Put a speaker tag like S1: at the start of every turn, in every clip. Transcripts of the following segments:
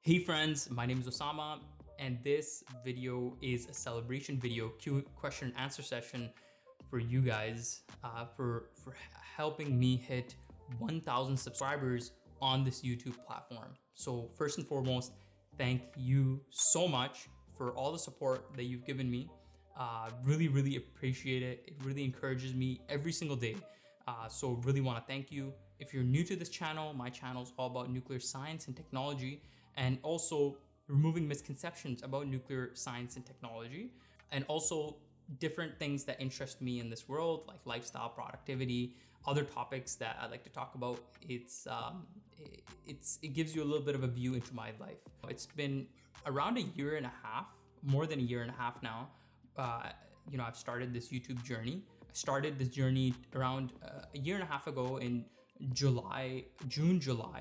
S1: Hey friends, my name is Osama, and this video is a celebration video, question and answer session for you guys, for helping me hit 1,000 subscribers on this YouTube platform. So first and foremost, thank you so much for all the support that you've given me. Really appreciate it. It really encourages me every single day. So really want to thank you. If you're new to this channel, my channel is all about nuclear science and technology, and also removing misconceptions about nuclear science and technology, and also different things that interest me in this world, like lifestyle, productivity, other topics that I like to talk about. It gives you a little bit of a view into my life. It's been around a year and a half, more than a year and a half now. I've started this YouTube journey. I started this journey around a year and a half ago in July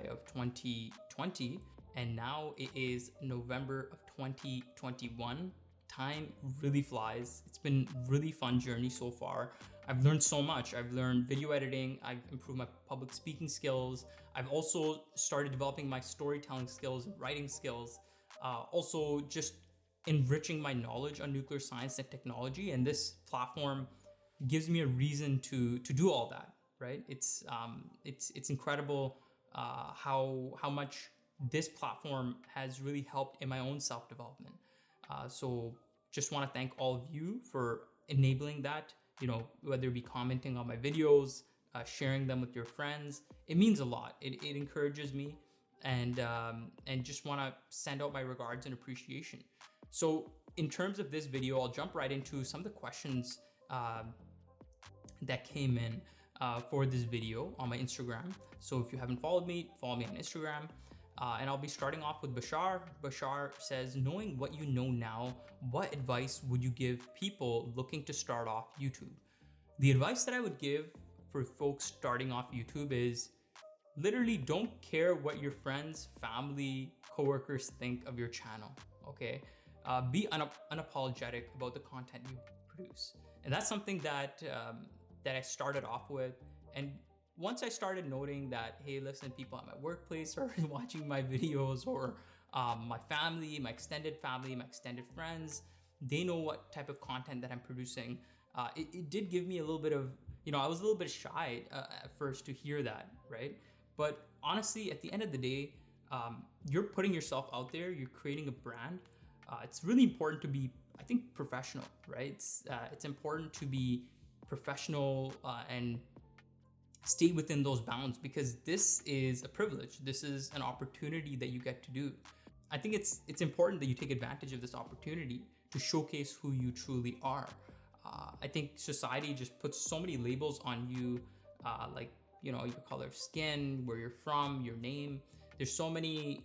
S1: of 2020, and now it is November of 2021. Time really flies. It's been really fun journey so far. I've learned so much. I've learned video editing. I've improved my public speaking skills. I've also started developing my storytelling skills and writing skills. Also just enriching my knowledge on nuclear science and technology. And this platform gives me a reason to do all that, right? It's incredible how much this platform has really helped in my own self-development. So just want to thank all of you for enabling that, whether it be commenting on my videos, sharing them with your friends. It means a lot. It encourages me, and just want to send out my regards and appreciation. So in terms of this video, I'll jump right into some of the questions that came in for this video on my Instagram. So if you haven't followed me, follow me on Instagram. And I'll be starting off with Bashar. Bashar says, knowing what you know now, what advice would you give people looking to start off YouTube? The advice that I would give for folks starting off YouTube is literally don't care what your friends, family, coworkers think of your channel, okay? Be unapologetic about the content you produce. And that's something that I started off with. And once I started noting that, hey, listen, people at my workplace are watching my videos, or my family, my extended friends, they know what type of content that I'm producing. It did give me a little bit of, I was a little bit shy at first to hear that, right? But honestly, at the end of the day, you're putting yourself out there, you're creating a brand. It's really important to be, I think, professional, right? It's important to be professional and stay within those bounds, because this is a privilege. This is an opportunity that you get to do. I think it's important that you take advantage of this opportunity to showcase who you truly are. I think society just puts so many labels on you, like, your color of skin, where you're from, your name. There's so many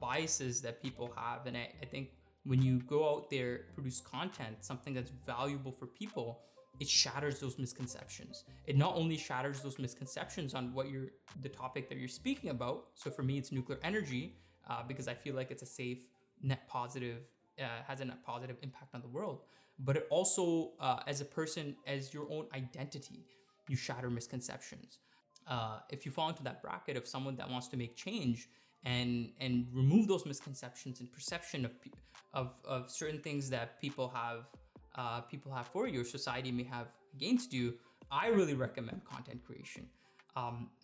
S1: biases that people have. And I think when you go out there, produce content, something that's valuable for people, it shatters those misconceptions. It not only shatters those misconceptions on the topic that you're speaking about. So for me, it's nuclear energy, because I feel like it's a safe, net positive, has a net positive impact on the world. But it also, as a person, as your own identity, you shatter misconceptions. If you fall into that bracket of someone that wants to make change and remove those misconceptions and perception of certain things that people have for you, or society may have against you, I really recommend content creation.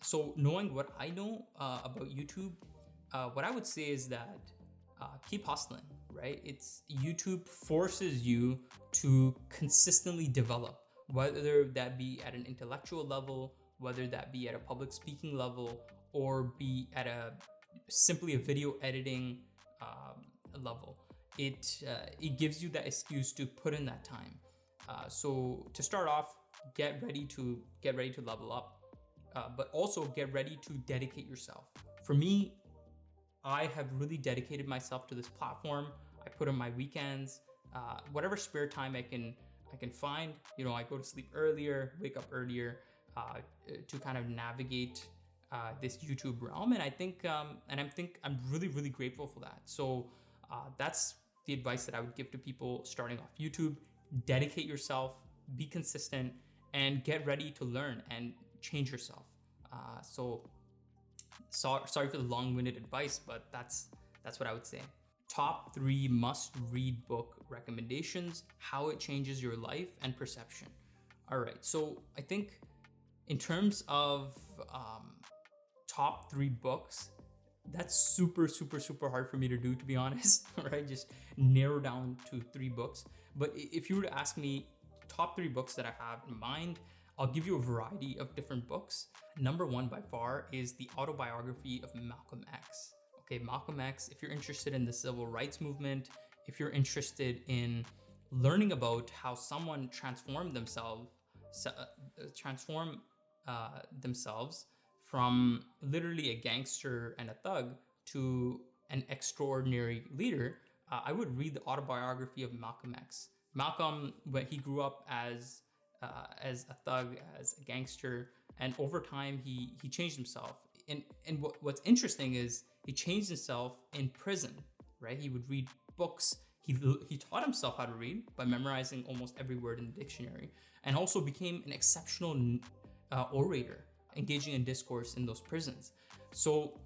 S1: So knowing what I know about YouTube, what I would say is that keep hustling, right? YouTube forces you to consistently develop, whether that be at an intellectual level, whether that be at a public speaking level, or be at simply a video editing level. It gives you that excuse to put in that time. So to start off, get ready to level up, but also get ready to dedicate yourself. For me, I have really dedicated myself to this platform. I put in my weekends, whatever spare time I can find. I go to sleep earlier, wake up earlier, to kind of navigate this YouTube realm. And I think, I'm really grateful for that. So that's the advice that I would give to people starting off YouTube. Dedicate yourself, be consistent, and get ready to learn and change yourself. Sorry for the long-winded advice, but that's That's what I would say. Top 3 must-read book recommendations, how it changes your life and perception. All right, so I think in terms of top 3 books, that's super hard for me to do, to be honest, right? Just narrow down to 3 books. But if you were to ask me top 3 books that I have in mind, I'll give you a variety of different books. Number 1 by far is the autobiography of Malcolm X. Okay, Malcolm X, if you're interested in the civil rights movement, if you're interested in learning about how someone transformed themselves from literally a gangster and a thug to an extraordinary leader, I would read the autobiography of Malcolm X. Malcolm, when he grew up as a thug, as a gangster, and over time he changed himself. And what's interesting is he changed himself in prison, right? He would read books. He taught himself how to read by memorizing almost every word in the dictionary, and also became an exceptional orator, engaging in discourse in those prisons. So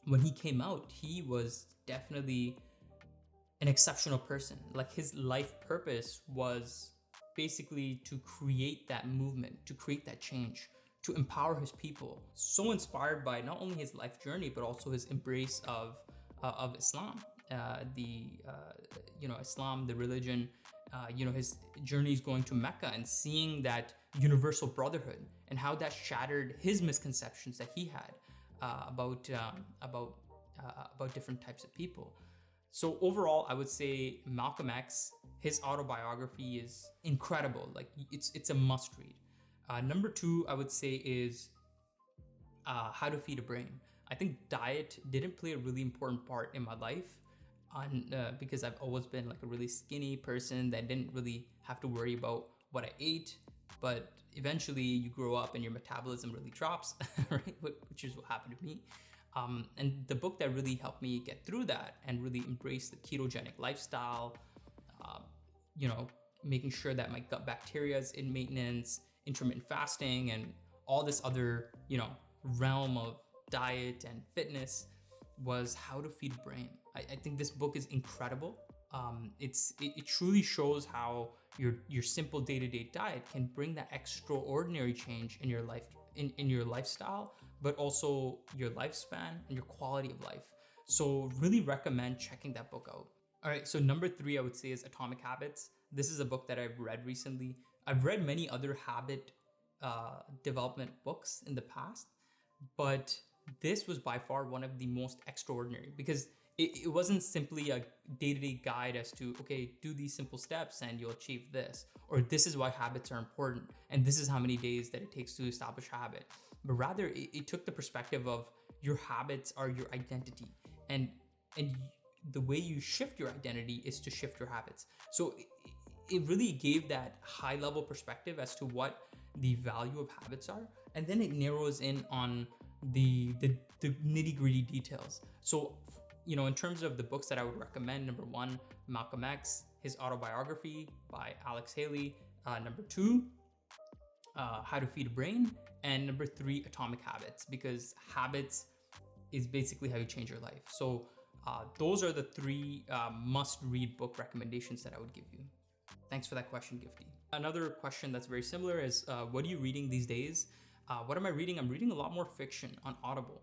S1: when he came out, he was definitely an exceptional person. Like, his life purpose was basically to create that movement, to create that change, to empower his people. So inspired by not only his life journey, but also his embrace of Islam, Islam, the religion, his journeys going to Mecca and seeing that universal brotherhood, and how that shattered his misconceptions that he had about different types of people. So overall, I would say Malcolm X, his autobiography is incredible. Like, it's a must read. Number 2, I would say, is How to Feed a Brain. I think diet didn't play a really important part in my life, because I've always been like a really skinny person that didn't really have to worry about what I ate. But eventually you grow up and your metabolism really drops, right? Which is what happened to me. And the book that really helped me get through that and really embrace the ketogenic lifestyle, making sure that my gut bacteria is in maintenance, intermittent fasting, and all this other, realm of diet and fitness, was How to Feed a Brain. I think this book is incredible. It truly shows how your simple day-to-day diet can bring that extraordinary change in your life, in your lifestyle, but also your lifespan and your quality of life. So really recommend checking that book out. All right, so number 3, I would say, is Atomic Habits. This is a book that I've read recently. I've read many other habit development books in the past, but this was by far one of the most extraordinary, because it wasn't simply a day-to-day guide as to, okay, do these simple steps and you'll achieve this, or this is why habits are important, and this is how many days that it takes to establish a habit. But rather, it took the perspective of your habits are your identity, and the way you shift your identity is to shift your habits. So it really gave that high-level perspective as to what the value of habits are, and then it narrows in on the nitty-gritty details. So, in terms of the books that I would recommend, number 1, Malcolm X, his autobiography by Alex Haley. Number 2, How to Feed a Brain. And number 3, Atomic Habits, because habits is basically how you change your life. So those are the 3 must-read book recommendations that I would give you. Thanks for that question, Gifty. Another question that's very similar is, what are you reading these days? What am I reading? I'm reading a lot more fiction on Audible.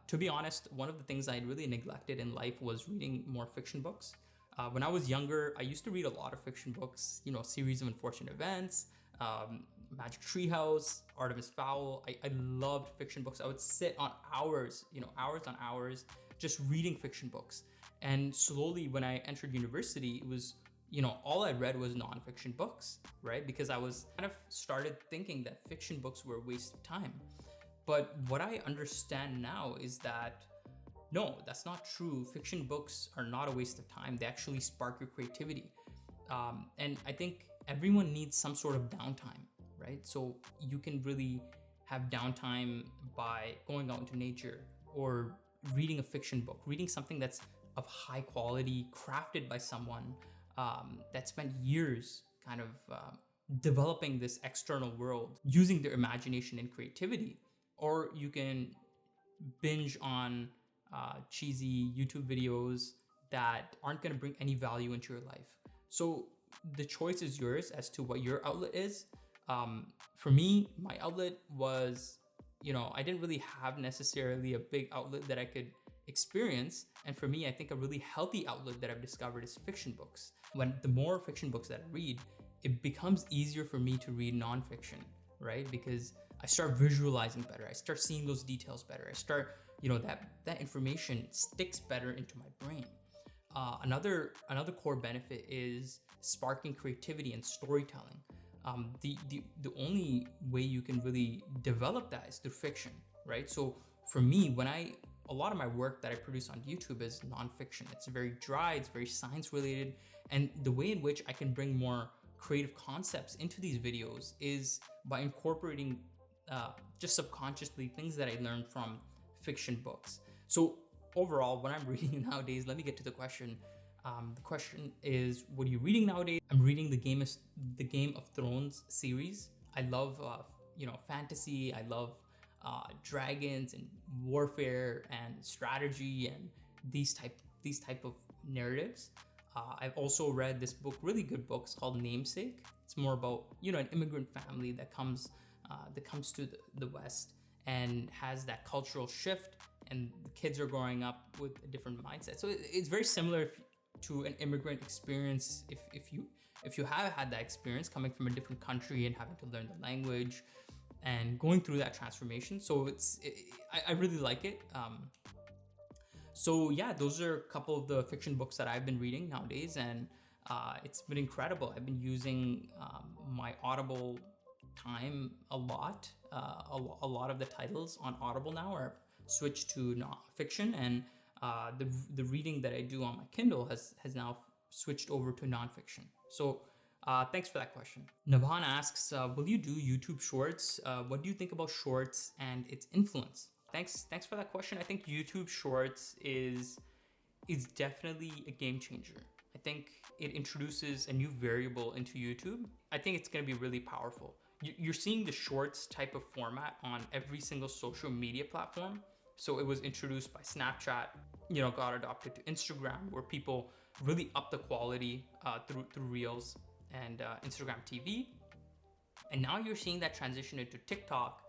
S1: To be honest, one of the things I really neglected in life was reading more fiction books. When I was younger, I used to read a lot of fiction books, Series of Unfortunate Events, Magic Treehouse, Artemis Fowl. I loved fiction books. I would sit on hours, hours on hours, just reading fiction books. And slowly, when I entered university, it was, all I read was nonfiction books, right? Because I was kind of started thinking that fiction books were a waste of time. But what I understand now is that, no, that's not true. Fiction books are not a waste of time. They actually spark your creativity. And I think everyone needs some sort of downtime, right? So you can really have downtime by going out into nature, or reading a fiction book, reading something that's of high quality, crafted by someone that spent years kind of developing this external world using their imagination and creativity. Or you can binge on cheesy YouTube videos that aren't going to bring any value into your life. So the choice is yours as to what your outlet is. For me, my outlet was, I didn't really have necessarily a big outlet that I could experience. And for me, I think a really healthy outlet that I've discovered is fiction books. When the more fiction books that I read, it becomes easier for me to read nonfiction, right? Because I start visualizing better. I start seeing those details better. I start, that information sticks better into my brain. Another core benefit is sparking creativity and storytelling. The only way you can really develop that is through fiction, right? So for me, a lot of my work that I produce on YouTube is nonfiction. It's very dry, it's very science related. And the way in which I can bring more creative concepts into these videos is by incorporating just subconsciously things that I learned from fiction books. So overall, when I'm reading nowadays, let me get to the question. The question is, what are you reading nowadays? I'm reading the Game of Thrones series. I love fantasy. I love dragons and warfare and strategy and these type of narratives. I've also read this book, really good book. It's called Namesake. It's more about an immigrant family that comes to the West and has that cultural shift, and the kids are growing up with a different mindset. So it's very similar to an immigrant experience. If you have had that experience coming from a different country and having to learn the language and going through that transformation. So I really like it. So yeah, those are a couple of the fiction books that I've been reading nowadays, and it's been incredible. I've been using my Audible time a lot. A lot of the titles on Audible now are switched to non-fiction, and the reading that I do on my Kindle has now switched over to nonfiction. So thanks for that question. Nabhan asks, will you do YouTube Shorts? What do you think about Shorts and its influence? Thanks for that question. I think YouTube Shorts is definitely a game changer. I think it introduces a new variable into YouTube. I think it's going to be really powerful. You're seeing the Shorts type of format on every single social media platform. So it was introduced by Snapchat, got adopted to Instagram, where people really up the quality through Reels and Instagram TV. And now you're seeing that transition into TikTok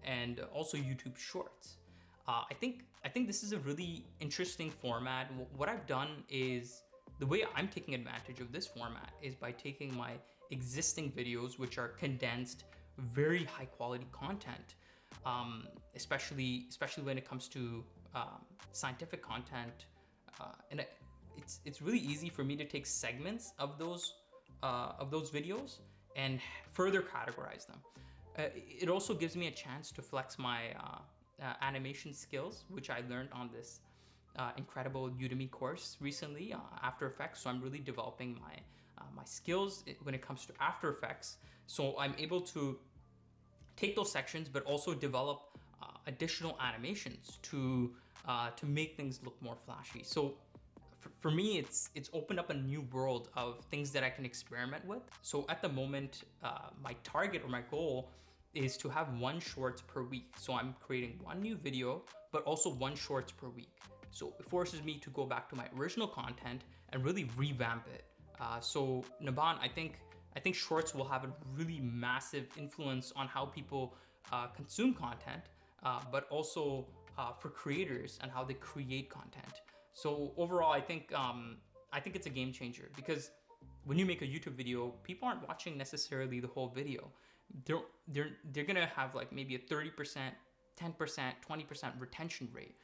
S1: and also YouTube Shorts. I think this is a really interesting format. What I've done is, the way I'm taking advantage of this format is by taking my existing videos, which are condensed, very high quality content, especially when it comes to scientific content, and it's really easy for me to take segments of those videos and further categorize them. It also gives me a chance to flex my animation skills, which I learned on this incredible Udemy course recently, After Effects. So I'm really developing my skills when it comes to After Effects. So I'm able to take those sections, but also develop additional animations to make things look more flashy. So for me, it's opened up a new world of things that I can experiment with. So at the moment, my target or my goal is to have 1 shorts per week. So I'm creating 1 new video, but also 1 shorts per week. So it forces me to go back to my original content and really revamp it. So Naban, I think shorts will have a really massive influence on how people consume content, but also for creators and how they create content. So overall, I think it's a game changer, because when you make a YouTube video, people aren't watching necessarily the whole video. They're gonna have like maybe a 30%, 10%, 20% retention rate.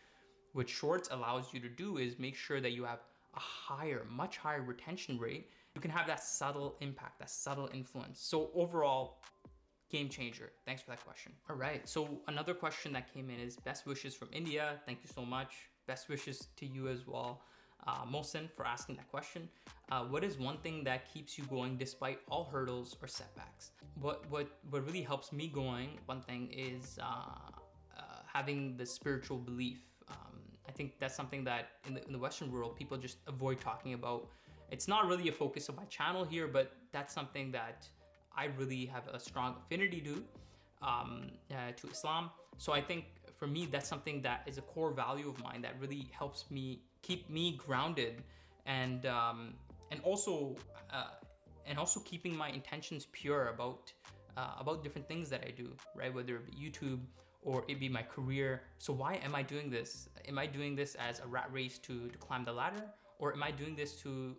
S1: What Shorts allows you to do is make sure that you have a much higher retention rate. You can have that subtle impact, that subtle influence. So overall, game changer. Thanks for that question. All right, so another question that came in is best wishes from India. Thank you so much. Best wishes to you as well, Mohsen, for asking that question. What is one thing that keeps you going despite all hurdles or setbacks? What really helps me going, one thing is having the spiritual belief. I think that's something that in the Western world, people just avoid talking about. It's not really a focus of my channel here, but that's something that I really have a strong affinity to Islam. So I think for me, that's something that is a core value of mine that really helps me keep me grounded, and also uh, and also keeping my intentions pure about different things that I do, right? Whether it be YouTube or it be my career. So why am I doing this? Am I doing this as a rat race to climb the ladder, or am I doing this to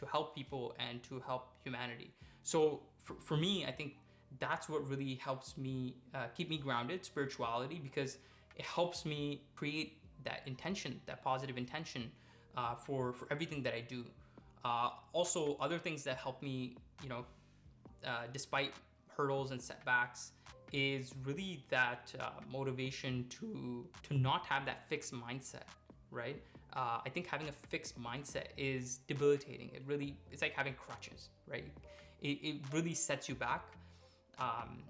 S1: help people and to help humanity? So for me, I think that's what really helps me keep me grounded, spirituality, because it helps me create that intention, that positive intention for everything that I do. Also, other things that help me, despite hurdles and setbacks, is really that motivation to not have that fixed mindset, right? I think having a fixed mindset is debilitating. It's like having crutches, right? It really sets you back.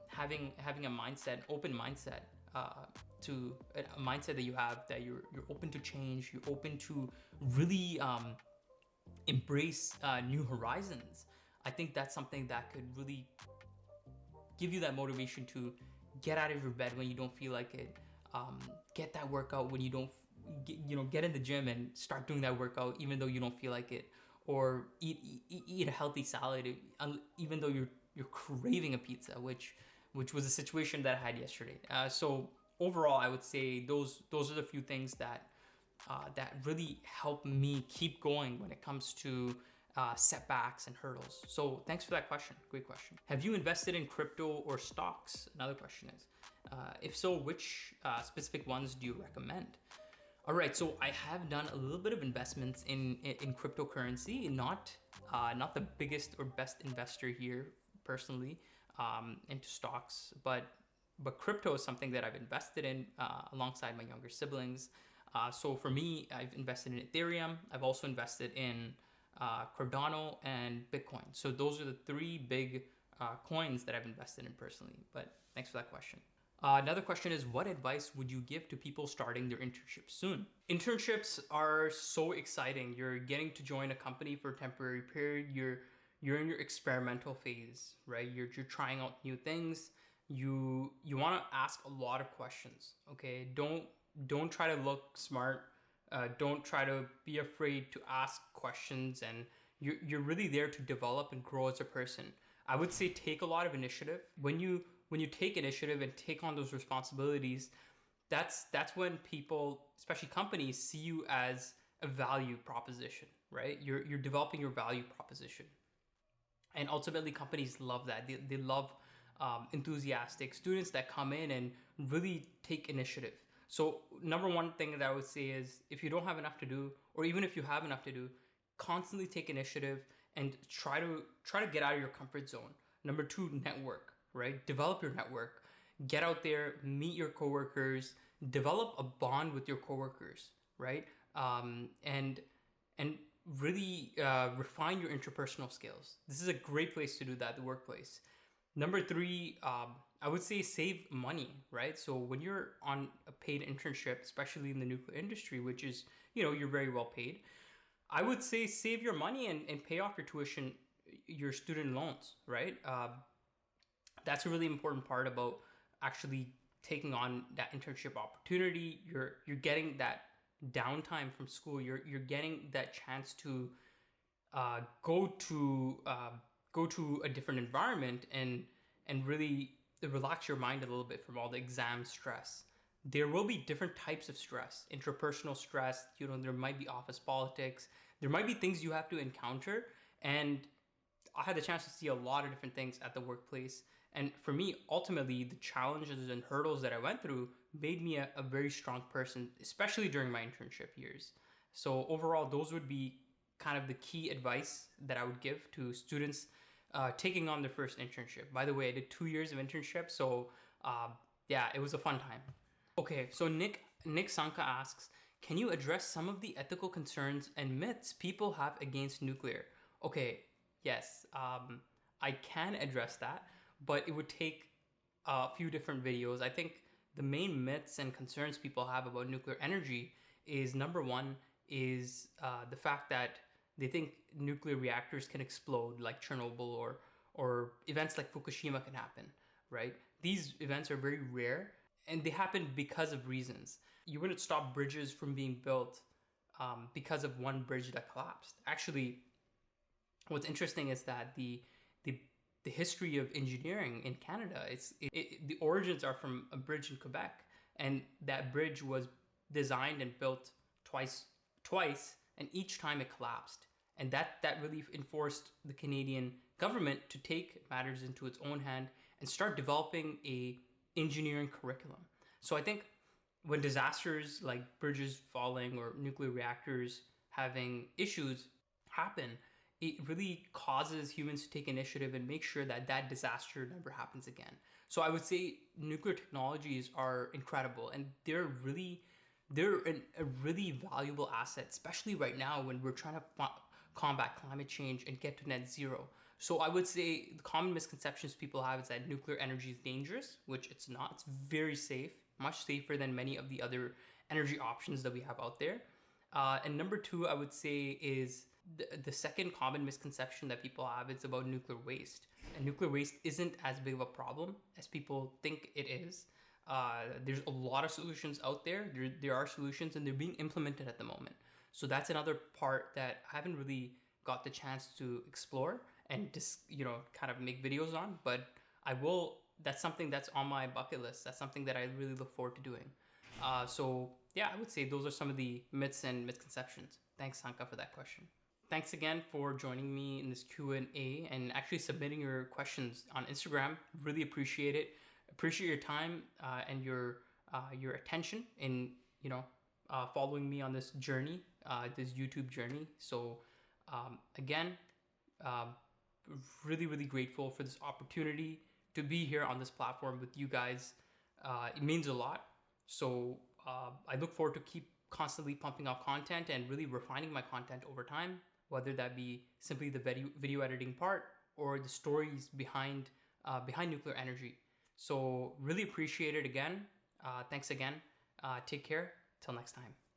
S1: Having a mindset, open mindset, to a mindset that you have, that you're open to change, you're open to really embrace new horizons. I think that's something that could really give you that motivation to get out of your bed when you don't feel like it, get that workout when you don't, get in the gym and start doing that workout even though you don't feel like it, or eat a healthy salad even though you're craving a pizza, which was a situation that I had yesterday. So overall, I would say those are the few things that really help me keep going when it comes to setbacks and hurdles. So thanks for that question. Great question. Have you invested in crypto or stocks? Another question is, if so, which specific ones do you recommend? All right, so I have done a little bit of investments in cryptocurrency. Not the biggest or best investor here personally into stocks, but crypto is something that I've invested in alongside my younger siblings. So for me, I've invested in Ethereum. I've also invested in Cardano and Bitcoin. So those are the three big coins that I've invested in personally. But thanks for that question. Another question is, what advice would you give to people starting their internship soon? Internships are so exciting. You're getting to join a company for a temporary period. You're in your experimental phase, right? You're trying out new things. You want to ask a lot of questions. Okay, don't try to look smart. Don't try to be afraid to ask questions, and you're really there to develop and grow as a person. I would say take a lot of initiative. When you take initiative and take on those responsibilities, that's when people, especially companies, see you as a value proposition, right? You're developing your value proposition, and ultimately companies love that. They love enthusiastic students that come in and really take initiative. So number one thing that I would say is, if you don't have enough to do, or even if you have enough to do, constantly take initiative and try to get out of your comfort zone. Number two, network, right? Develop your network. Get out there, meet your coworkers, develop a bond with your coworkers, right? And really refine your interpersonal skills. This is a great place to do that, the workplace. Number three, I would say save money, right? So when you're on a paid internship, especially in the nuclear industry, which is, you're very well paid, I would say save your money and pay off your tuition, your student loans, right? That's a really important part about actually taking on that internship opportunity. You're getting that downtime from school. You're getting that chance to go to a different environment and really relax your mind a little bit from all the exam stress. There will be different types of stress, interpersonal stress. There might be office politics. There might be things you have to encounter, and I had the chance to see a lot of different things at the workplace. And for me, ultimately, the challenges and hurdles that I went through made me a very strong person, especially during my internship years. So overall, those would be kind of the key advice that I would give to students taking on their first internship. By the way, I did 2 years of internship, so yeah, it was a fun time. Okay, so Nick Sanka asks, can you address some of the ethical concerns and myths people have against nuclear? Okay, yes, I can address that, but it would take a few different videos. I think the main myths and concerns people have about nuclear energy is, number one, is the fact that they think nuclear reactors can explode like Chernobyl, or events like Fukushima can happen, right? These events are very rare, and they happen because of reasons. You wouldn't stop bridges from being built because of one bridge that collapsed. Actually, what's interesting is that the the history of engineering in Canada, the origins are from a bridge in Quebec, and that bridge was designed and built twice, and each time it collapsed, and that really enforced the Canadian government to take matters into its own hand and start developing a engineering curriculum. So I think when disasters like bridges falling or nuclear reactors having issues happen, it really causes humans to take initiative and make sure that that disaster never happens again. So I would say nuclear technologies are incredible, and they're a really valuable asset, especially right now when we're trying to combat climate change and get to net zero. So I would say the common misconceptions people have is that nuclear energy is dangerous, which it's not. It's very safe, much safer than many of the other energy options that we have out there. And number two, I would say is the second common misconception that people have is about nuclear waste. And nuclear waste isn't as big of a problem as people think it is. There's a lot of solutions out there. There are solutions, and they're being implemented at the moment. So that's another part that I haven't really got the chance to explore and just kind of make videos on. But I will. That's something that's on my bucket list. That's something that I really look forward to doing. So yeah, I would say those are some of the myths and misconceptions. Thanks, Sanka, for that question. Thanks again for joining me in this Q&A and actually submitting your questions on Instagram. Really appreciate it. Appreciate your time and your attention in following me on this journey, this YouTube journey. So again, really grateful for this opportunity to be here on this platform with you guys. It means a lot. So I look forward to keep constantly pumping out content and really refining my content over time, whether that be simply the video editing part or the stories behind nuclear energy. So really appreciate it again. Thanks again. Take care. Till next time.